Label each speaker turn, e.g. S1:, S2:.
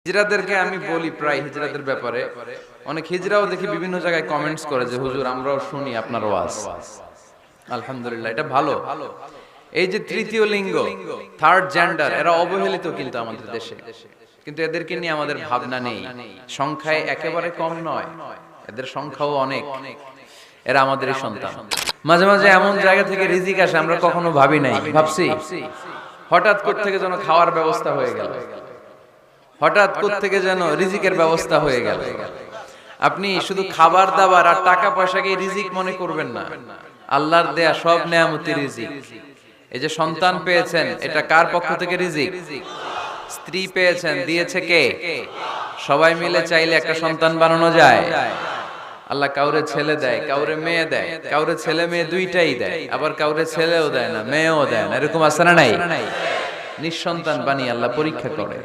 S1: হিজড়াদেরকে আমি বলি প্রায় হিজড়াদের ব্যাপারে, অনেক হিজড়াও দেখি বিভিন্ন জায়গায় কমেন্টস করে যে হুজুর আমরাও শুনি আপনার ওয়াজ। আলহামদুলিল্লাহ, এটা ভালো। এই যে তৃতীয় লিঙ্গ, থার্ড জেন্ডার, এরা অবহেলিত কিন্তু আমাদের দেশে, কিন্তু এদেরকে নিয়ে আমাদের ভাবনা নেই। সংখ্যায় একেবারে কম নয়, এদের সংখ্যাও অনেক। এরা আমাদেরই সন্তান। মাঝে মাঝে এমন জায়গা থেকে রিজিক আসে আমরা কখনো ভাবি নাই, ভাবছি হঠাৎ কোত্থেকে যেন খাওয়ার ব্যবস্থা হয়ে গেল, হঠাৎ কোত্থেকে যেন রিজিকের ব্যবস্থা হয়ে গেল। আপনি শুধু খাবার দাবার আর টাকা পয়সাকে রিজিক মনে করবেন না, আল্লাহর দেয়া সব নেয়ামতি রিজিক। এই যে সন্তান পেয়েছেন, এটা কার পক্ষ থেকে রিজিক? স্ত্রী পেয়েছেন, দিয়েছে কে? সবাই মিলে চাইলে একটা সন্তান বানানো যায়। আল্লাহ কাউরে ছেলে দেয়, কাউরে মেয়ে দেয়, কাউরে ছেলে মেয়ে দুইটাই দেয়, আবার কাউরে ছেলেও দেয় না, মেয়েও দেয় না, এরকম আছে না নাই? নিঃসন্তান বানিয়ে আল্লাহ পরীক্ষা করে।